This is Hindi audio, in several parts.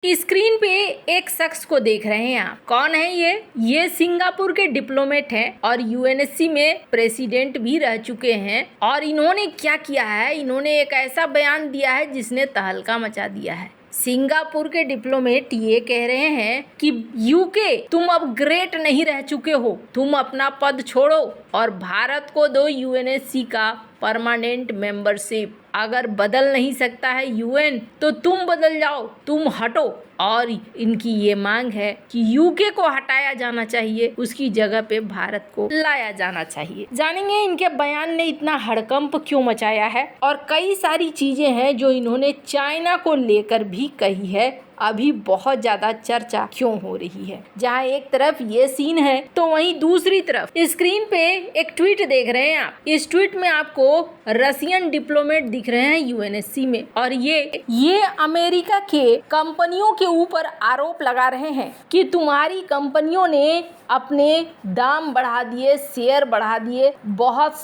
स्क्रीन पे एक शख्स को देख रहे हैं आप। कौन है ये सिंगापुर के डिप्लोमेट हैं और यूएनएससी में प्रेसिडेंट भी रह चुके हैं। और इन्होंने क्या किया है, इन्होंने एक ऐसा बयान दिया है जिसने तहलका मचा दिया है। सिंगापुर के डिप्लोमेट ये कह रहे हैं कि यूके तुम अब ग्रेट नहीं रह चुके हो, तुम अपना पद छोड़ो और भारत को दो यूएनएससी का परमानेंट मेंबरशिप। अगर बदल नहीं सकता है यूएन तो तुम बदल जाओ, तुम हटो। और इनकी ये मांग है कि यूके को हटाया जाना चाहिए, उसकी जगह पे भारत को लाया जाना चाहिए। जानेंगे इनके बयान ने इतना हड़कंप क्यों मचाया है और कई सारी चीजें हैं जो इन्होंने चाइना को लेकर भी कही है। अभी बहुत ज्यादा चर्चा क्यों हो रही है। जहाँ एक तरफ ये सीन है तो वहीं दूसरी तरफ स्क्रीन पे एक ट्वीट देख रहे हैं आप। इस ट्वीट में आपको रशियन डिप्लोमेट दिख रहे हैं यूएनएससी में और ये अमेरिका के कंपनियों के ऊपर आरोप लगा रहे हैं कि तुम्हारी कंपनियों ने अपने दाम बढ़ा दिए, शेयर बढ़ा दिए, बहुत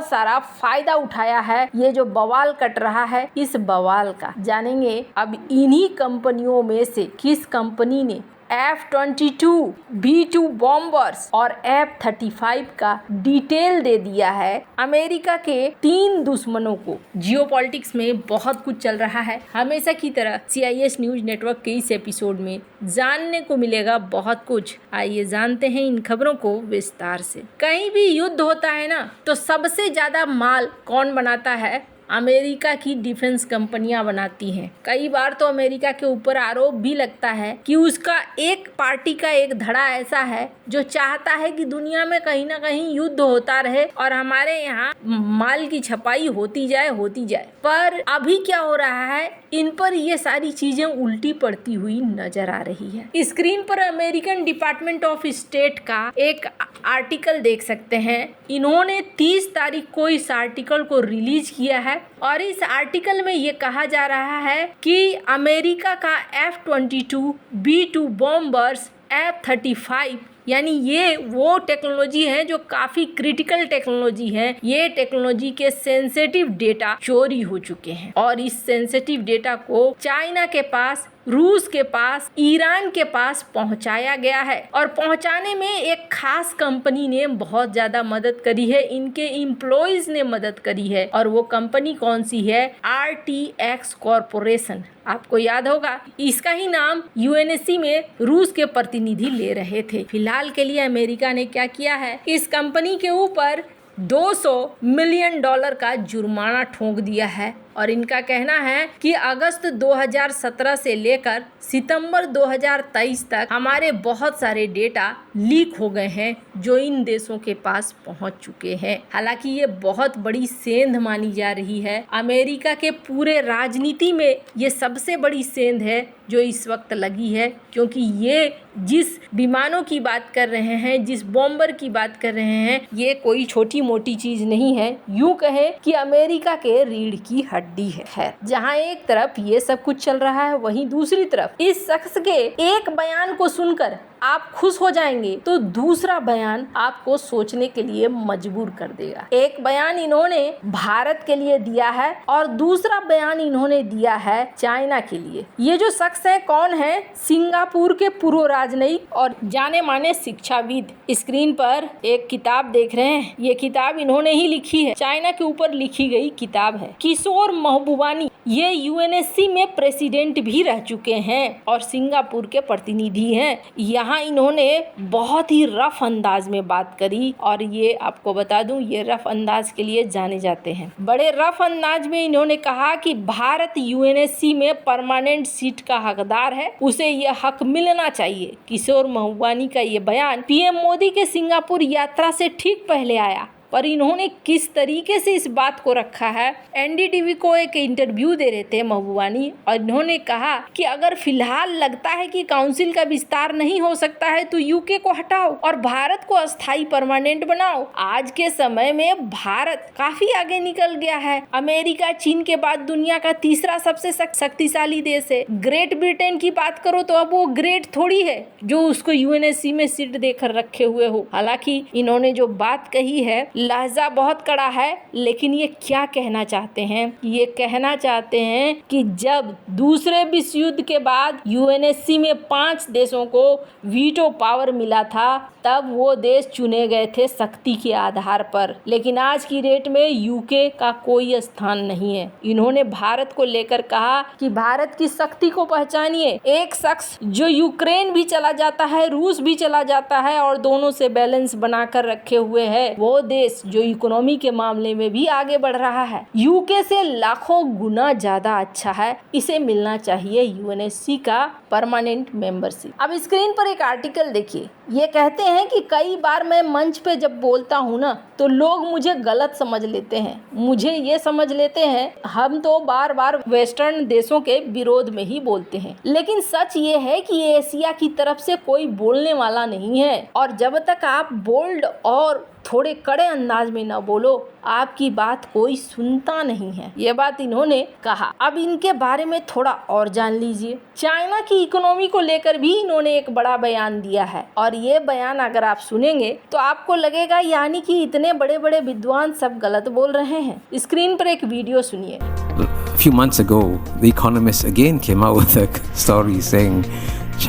सारा फायदा उठाया है। ये जो बवाल कट रहा है, इस बवाल का जानेंगे अब इन्हीं कंपनियों में से किस कंपनी ने F-22 B-2 बॉम्बर्स और F-35 का डिटेल दे दिया है अमेरिका के 3 दुश्मनों को। जियोपॉलिटिक्स में बहुत कुछ चल रहा है। हमेशा की तरह CIS न्यूज नेटवर्क के इस एपिसोड में जानने को मिलेगा बहुत कुछ। आइए जानते हैं इन खबरों को विस्तार से। कहीं भी युद्ध होता है ना, तो सबसे ज्यादा माल कौन बनाता है? अमेरिका की डिफेंस कंपनियां बनाती हैं। कई बार तो अमेरिका के ऊपर आरोप भी लगता है कि उसका एक पार्टी का एक धड़ा ऐसा है जो चाहता है कि दुनिया में कहीं ना कहीं युद्ध होता रहे और हमारे यहाँ माल की छपाई होती जाए। पर अभी क्या हो रहा है, इन पर ये सारी चीजें उल्टी पड़ती हुई नजर आ रही है। स्क्रीन पर अमेरिकन डिपार्टमेंट ऑफ स्टेट का एक आर्टिकल देख सकते हैं। इन्होंने 30 तारीख को इस आर्टिकल को रिलीज किया है और इस आर्टिकल में ये कहा जा रहा है कि अमेरिका का F-22 B-2 बॉम्बर्स F-35 यानी ये वो टेक्नोलॉजी है जो काफी क्रिटिकल टेक्नोलॉजी है। ये टेक्नोलॉजी के सेंसिटिव डेटा चोरी हो चुके हैं और इस सेंसिटिव डेटा को चाइना के पास, रूस के पास, ईरान के पास पहुंचाया गया है और पहुंचाने में एक खास कंपनी ने बहुत ज्यादा मदद करी है। इनके एम्प्लॉइज ने मदद करी है और वो कंपनी कौन सी है? RTX corporation. आपको याद होगा, इसका ही नाम यूएनएससी में रूस के प्रतिनिधि ले रहे थे। फिलहाल के लिए अमेरिका ने क्या किया है, इस कंपनी के ऊपर $200 मिलियन का जुर्माना ठोक दिया है और इनका कहना है कि अगस्त 2017 से लेकर सितंबर 2023 तक हमारे बहुत सारे डेटा लीक हो गए हैं जो इन देशों के पास पहुंच चुके हैं। हालांकि ये बहुत बड़ी सेंध मानी जा रही है। अमेरिका के पूरे राजनीति में ये सबसे बड़ी सेंध है जो इस वक्त लगी है, क्योंकि ये जिस विमानों की बात कर रहे हैं, जिस बॉम्बर की बात कर रहे हैं, ये कोई छोटी मोटी चीज नहीं है। यूं कहे कि अमेरिका के रीढ़ की हड्डी है। जहां एक तरफ ये सब कुछ चल रहा है, वहीं दूसरी तरफ इस शख्स के एक बयान को सुनकर आप खुश हो जाएंगे तो दूसरा बयान आपको सोचने के लिए मजबूर कर देगा। एक बयान इन्होंने भारत के लिए दिया है और दूसरा बयान इन्होंने दिया है चाइना के लिए। ये जो शख्स है कौन है? सिंगापुर के पूर्व राजनयिक और जाने माने शिक्षाविद। स्क्रीन पर एक किताब देख रहे हैं, ये किताब इन्होंने ही लिखी है। चाइना के ऊपर लिखी गई किताब है। किशोर महबूबानी ये यूएनएससी में प्रेसिडेंट भी रह चुके हैं और सिंगापुर के प्रतिनिधि हैं। यहाँ इन्होंने बहुत ही रफ अंदाज में बात करी और ये आपको बता दूं, ये रफ अंदाज के लिए जाने जाते हैं। बड़े रफ अंदाज में इन्होंने कहा कि भारत यूएनएससी में परमानेंट सीट का हकदार है, उसे यह हक मिलना चाहिए। किशोर महबूबानी का ये बयान पीएम मोदी के सिंगापुर यात्रा से ठीक पहले आया, पर इन्होंने किस तरीके से इस बात को रखा है। एनडीटीवी को एक इंटरव्यू दे रहे थे महबूबानी और इन्होंने कहा कि अगर फिलहाल लगता है कि काउंसिल का विस्तार नहीं हो सकता है तो यूके को हटाओ और भारत को अस्थायी परमानेंट बनाओ। आज के समय में भारत काफी आगे निकल गया है। अमेरिका चीन के बाद दुनिया का तीसरा सबसे शक्तिशाली देश है। ग्रेट ब्रिटेन की बात करो तो अब वो ग्रेट थोड़ी है जो उसको यूएनएससी में सीट देकर रखे हुए हो। हालांकि इन्होंने जो बात कही है लहजा बहुत कड़ा है, लेकिन ये क्या कहना चाहते हैं? ये कहना चाहते हैं कि जब दूसरे विश्व युद्ध के बाद यूएनएससी में 5 देशों को वीटो पावर मिला था, तब वो देश चुने गए थे शक्ति के आधार पर, लेकिन आज की डेट में यूके का कोई स्थान नहीं है। इन्होंने भारत को लेकर कहा कि भारत की शक्ति को पहचानिए। एक शख्स जो यूक्रेन भी चला जाता है, रूस भी चला जाता है और दोनों से बैलेंस बनाकर रखे हुए है, वो देश जो इकोनॉमी के मामले में भी आगे बढ़ रहा है, यूके से लाखों गुना ज्यादा अच्छा है। इसे मिलना चाहिए यूएनएससी का परमानेंट मेंबरशिप। अब स्क्रीन पर एक आर्टिकल देखिए। ये कहते हैं कि कई बार मैं मंच पे जब बोलता हूँ ना, तो लोग मुझे गलत समझ लेते हैं। मुझे ये समझ लेते हैं हम तो बार बार वेस्टर्न देशों के विरोध में ही बोलते हैं, लेकिन सच ये है कि एशिया की तरफ से कोई बोलने वाला नहीं है। और जब तक आप बोल्ड और थोड़े कड़े अंदाज में न बोलो, आपकी बात कोई सुनता नहीं है। ये बात इन्होंने कहा। अब इनके बारे में थोड़ा और जान लीजिए। चाइना की इकोनॉमी को लेकर भी इन्होंने एक बड़ा बयान दिया है, और ये बयान अगर आप सुनेंगे तो आपको लगेगा यानी कि इतने बड़े बड़े विद्वान सब गलत बोल रहे हैं। स्क्रीन पर एक वीडियो सुनिए। A few months ago, The Economist again came out with a story saying the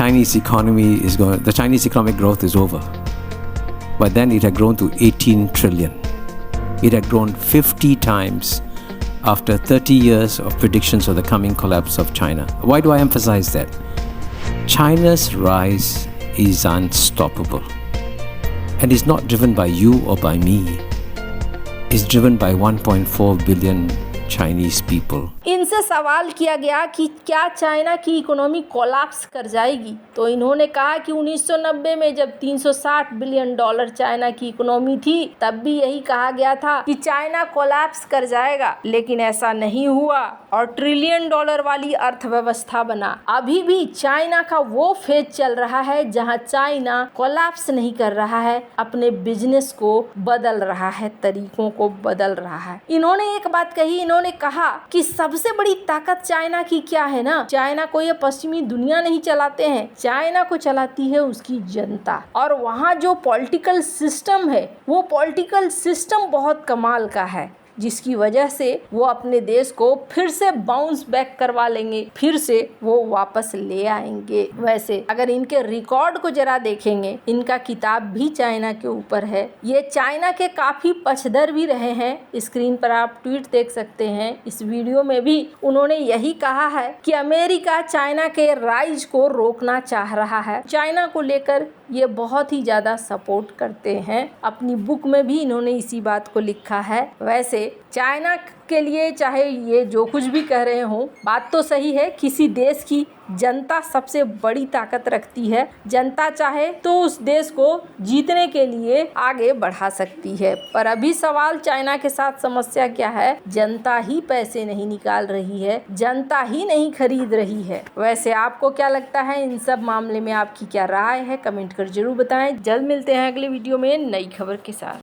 Chinese economic growth is over. But then it had grown to 18 trillion. It had grown 50 times after 30 years of predictions of the coming collapse of China. Why do I emphasize that? China's rise is unstoppable. And it's not driven by you or by me. It's driven by 1.4 billion Chinese people. इनसे सवाल किया गया कि क्या चाइना की इकोनॉमी कोलैप्स कर जाएगी, तो इन्होंने कहा कि 1990 में जब 360 बिलियन डॉलर चाइना की इकोनॉमी थी, तब भी यही कहा गया था कि चाइना कोलैप्स कर जाएगा, लेकिन ऐसा नहीं हुआ और ट्रिलियन डॉलर वाली अर्थव्यवस्था बना। अभी भी चाइना का वो फेज चल रहा है जहां चाइना कोलैप्स नहीं कर रहा है, अपने बिजनेस को बदल रहा है, तरीकों को बदल रहा है। इन्होंने एक बात कही, इन्होंने कहा कि सबसे बड़ी ताकत चाइना की क्या है ना, चाइना को ये पश्चिमी दुनिया नहीं चलाते हैं, चाइना को चलाती है उसकी जनता। और वहाँ जो पॉलिटिकल सिस्टम है, वो पॉलिटिकल सिस्टम बहुत कमाल का है, जिसकी वजह से वो अपने देश को फिर से बाउंस बैक करवा लेंगे, फिर से वो वापस ले आएंगे। वैसे अगर इनके रिकॉर्ड को जरा देखेंगे, इनका किताब भी चाइना के ऊपर है। ये चाइना के काफी पक्षधर भी रहे हैं। स्क्रीन पर आप ट्वीट देख सकते हैं। इस वीडियो में भी उन्होंने यही कहा है कि अमेरिका चाइना के राइज को रोकना चाह रहा है। चाइना को लेकर ये बहुत ही ज़्यादा सपोर्ट करते हैं। अपनी बुक में भी इन्होंने इसी बात को लिखा है। वैसे चाइना के लिए चाहे ये जो कुछ भी कह रहे हों, बात तो सही है, किसी देश की जनता सबसे बड़ी ताकत रखती है। जनता चाहे तो उस देश को जीतने के लिए आगे बढ़ा सकती है। पर अभी सवाल चाइना के साथ समस्या क्या है? जनता ही पैसे नहीं निकाल रही है, जनता ही नहीं खरीद रही है। वैसे आपको क्या लगता है इन सब मामले में? आपकी क्या राय है? कमेंट कर जरूर बताएं। जल्द मिलते हैं अगले वीडियो में नई खबर के साथ।